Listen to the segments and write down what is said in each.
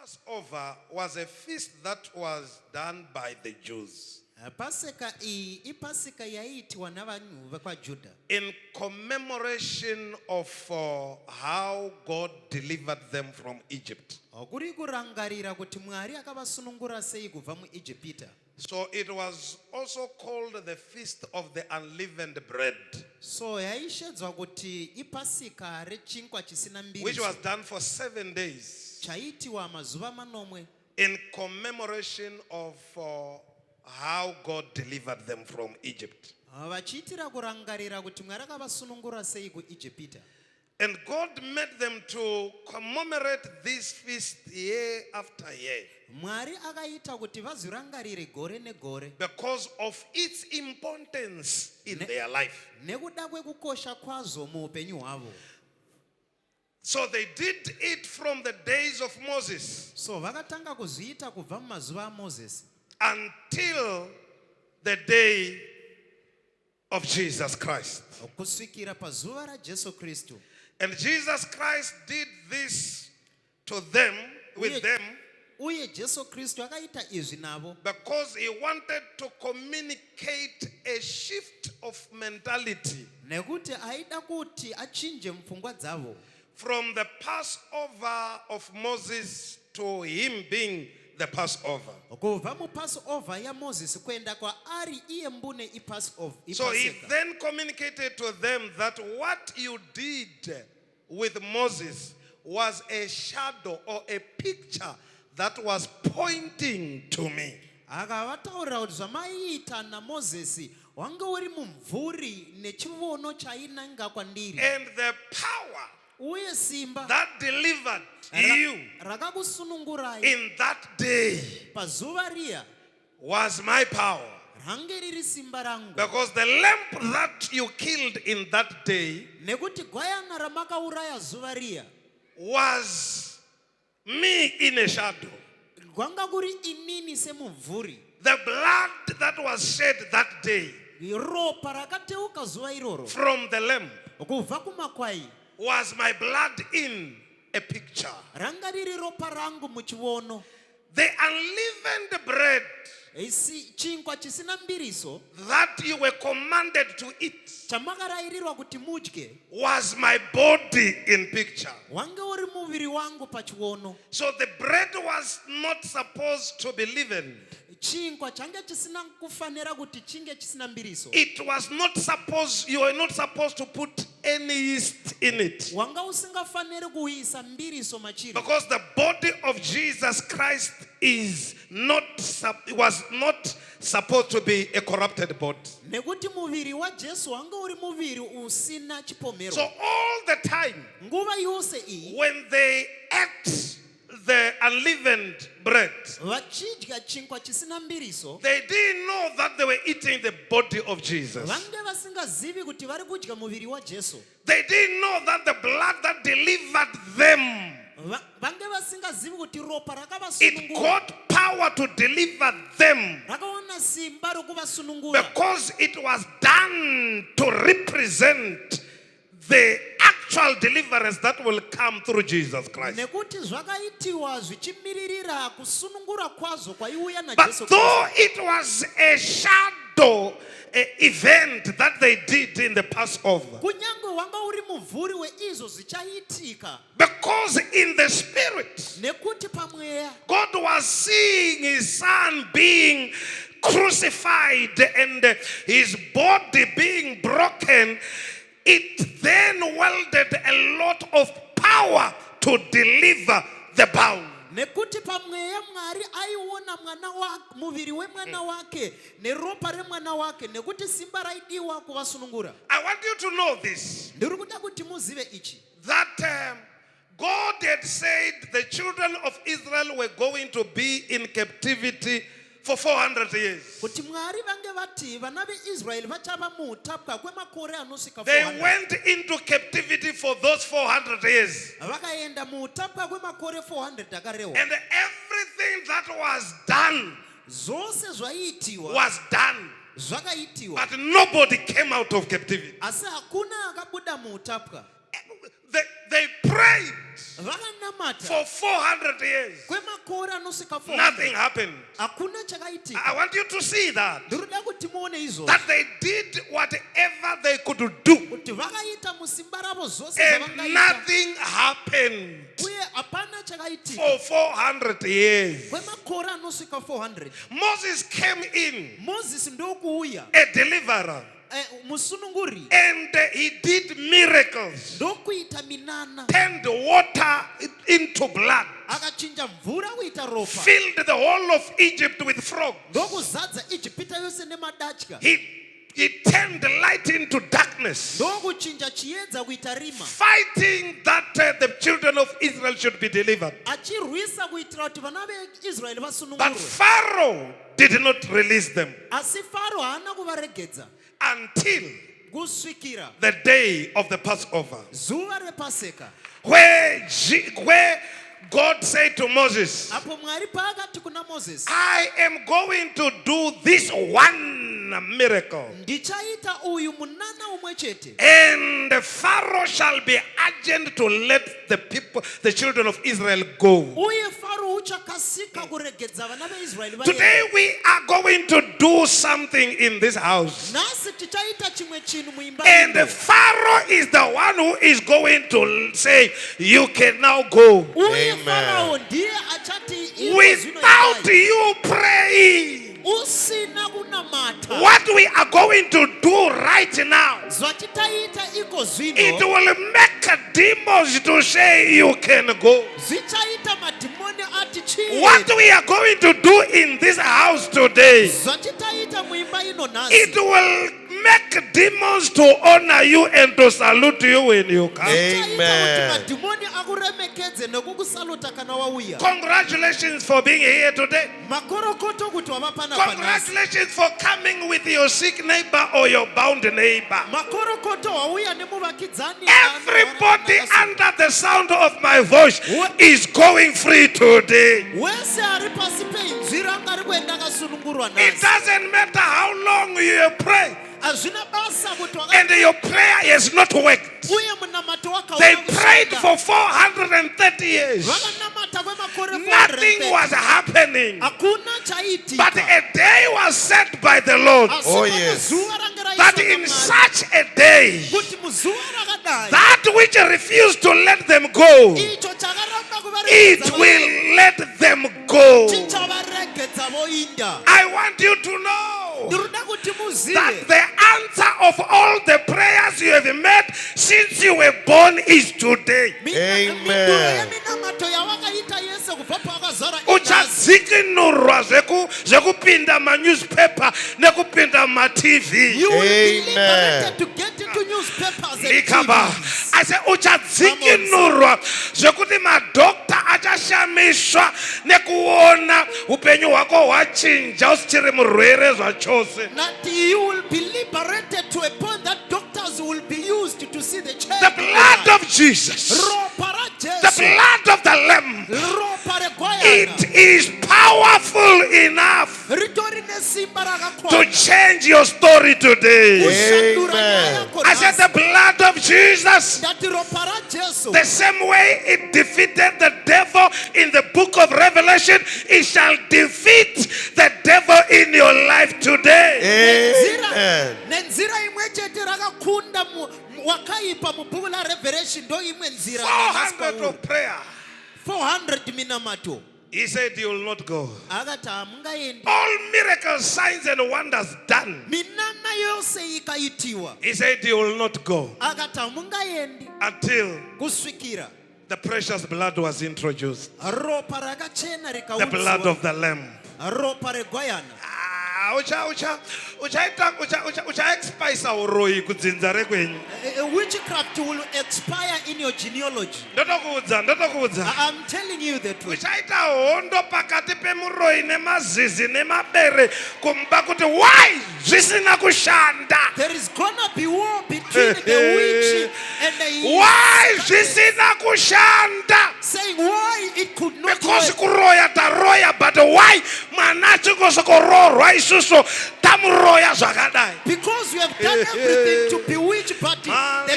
Passover was a feast that was done by the Jews in commemoration of how God delivered them from Egypt. So it was also called the Feast of the Unleavened Bread, which was done for 7 days in commemoration of how God delivered them from Egypt. And God made them to commemorate this feast year after year because of its importance in their life. So they did it from the days of Moses until the day of Jesus Christ. And Jesus Christ did this to them, with them, because he wanted to communicate a shift of mentality from the Passover of Moses to him being the Passover. So he then communicated to them that what you did with Moses was a shadow or a picture that was pointing to me. And the power that delivered you in that day was my power. Because the lamb that you killed in that day was me in a shadow. The blood that was shed that day from the lamb was my blood in a picture. The unleavened bread that you were commanded to eat was my body in picture. So the bread was not supposed to be leavened. It was not supposed, you were not supposed to put any yeast in it. Because the body of Jesus Christ was not supposed to be a corrupted body. So all the time, when they ate the unleavened bread, they didn't know that they were eating the body of Jesus. They didn't know that the blood that delivered them, it got power to deliver them, because it was done to represent the actual deliverance that will come through Jesus Christ. But though it was a shadow event that they did in the Passover, because in the spirit, God was seeing his son being crucified and his body being broken. It then wielded a lot of power to deliver the bound. I want you to know this, that God had said the children of Israel were going to be in captivity for 400 years. They went into captivity for those 400 years. And everything that was done was done. But nobody came out of captivity. They prayed for 400 years. Nothing happened. I want you to see that. That they did whatever they could do. And nothing happened for 400 years. Moses came in, a deliverer. And he did miracles. Turned water into blood. Filled the whole of Egypt with frogs. He turned the light into darkness. Fighting that the children of Israel should be delivered. But Pharaoh did not release them until the day of the Passover, where God said to Moses, I am going to do this one miracle, and Pharaoh shall be urgent to let the people, the children of Israel, go. Today we are going to do something in this house, and Pharaoh is the one who is going to say, you can now go. Amen. Without you praying, what we are going to do right now, it will make demons to say you can go. What we are going to do in this house today, it will make demons to honor you and to salute you when you come. Amen. Congratulations for being here today. Congratulations for coming with your sick neighbor or your bound neighbor. Everybody under the sound of my voice is going free today. It doesn't matter how long you pray, and your prayer has not worked. They prayed for 430 years. Nothing was happening. But a day was set by the Lord. Oh yes. That in such a day, that which refused to let them go, it will let them go. I want you to know that the answer of all the prayers you have made since you were born is today. Amen. Uchadzikinurwa zvekupinda manewspaper nekupinda matv. You will be liberated to get into newspapers and TVs. I say uchadzikinurwa zvekuti madokta achashamishwa nekuona upenyu hwako hwachinja usichiri murwere zvachose. You will be liberated to a point that doctors will be used to see the change. The blood of Jesus, the blood of the Lamb, it is powerful enough to change your story today. Amen. I said the blood of Jesus, the same way it defeated the devil in the book of Revelation, it shall defeat the devil in your life today. Amen. 400 of prayer. 400 minamato. He said you will not go. All miracles, signs and wonders done. He said you will not go until the precious blood was introduced. The blood of the Lamb. Witchcraft will expire in your genealogy. I'm telling you the truth. There is gonna be war between the witch and the why saying why it could not work. But why because we have done everything to bewitch, but the child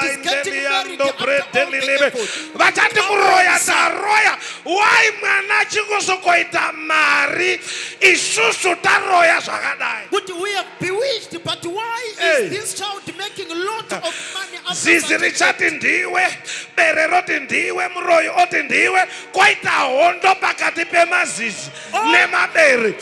is getting very Mando bredelilebe. Vachati kuroya taroya. Why mwana chingosokoita mari isusu taroya zvakadai. But we have bewitched, but why is this child making a lot of money after Zizi richati ndiwe, bereroti ndiwe, muroyi oti ndiwe, kwaita hondo pakati pemazizi nemabere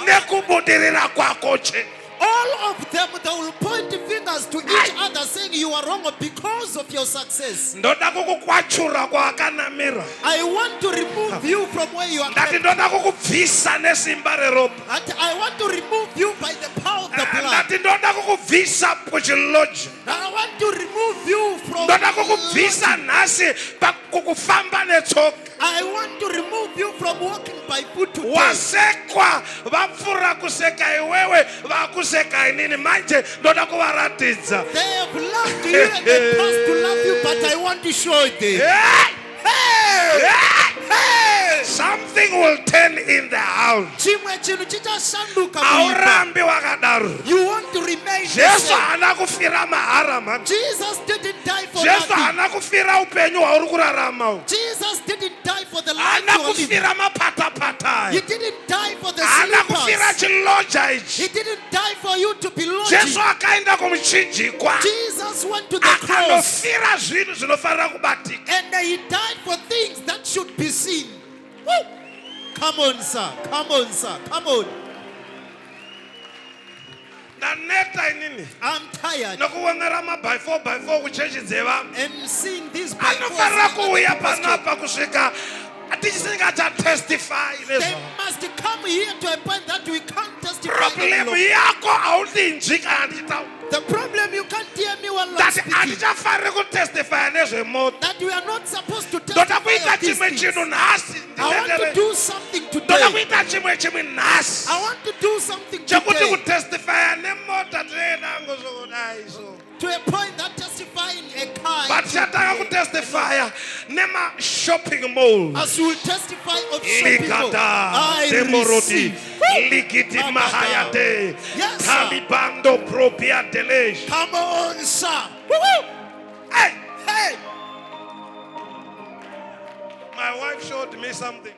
nekubudirira kwako che. all of them, they will point fingers to each other saying you are wrong because of your success. Ndoda kukukwachura kwakanamira. I want to remove you from where you are. Ndati ndoda kukubvisa nesimba reropa. I want to remove you by the power of the blood. Ndati ndoda kukubvisa kuchiloji. I want to remove you from Ndoda kukubvisa nhasi pakukufamba netsoka. I want to remove you from walking by foot to day. Wasekwa vapfura kuseka iwewe vakuseka inini manje ndoda kuvaratidza. They have loved you and they passed to love you, but I want to show them. Hey! Something will turn in the house. Aurambi wakadaru. You want to remain the Jesu same. hana kufira mahara man. Jesus didn't die for Jesu nothing. hana kufira upenyu wauri kurarama. Jesus didn't die for the life Hana you are living. kufira mapata-pata. He didn't die for the Hana kufira slippers. chiloja ichi. He didn't die for you to be Jesu lodging. akaenda kumuchinjikwa. Jesus went to the cross Akanofira zvinhu zvinofanira kubatika. and he died for things that should be seen. Woo! Come on, sir. Come on, sir. Come on. Ndaneta inini. I'm tired. Nokuonera ma by 4 kuchechi dzevanhu. And seeing this Anofanira kuuya panapa kusvika testify. they must come here to a point that we can't testify Problem anymore. yako haudinji kana ndichitaura. The problem you can't hear me while I'm That speaking. hatichafaniri kutestify nezvemota. That we are not supposed to Ndoda testify kuita of these chimwe things. chinhu nhasi. I want to do something Ndoda today. kuita chimwe nhasi. I want to do something Chekuti today. kutestify nemota tinoenda ngozvodai so. To a point that testifying a car. But chataka kutestify nema shopping mall. As you will testify of shopping mall. Ligada, I Demoroti, receive. Ligiti Mahayate, Yes, sir. Talibando Propia Delesh. Come on, sir. Woo-hoo. Hey, Hey. my wife showed me something.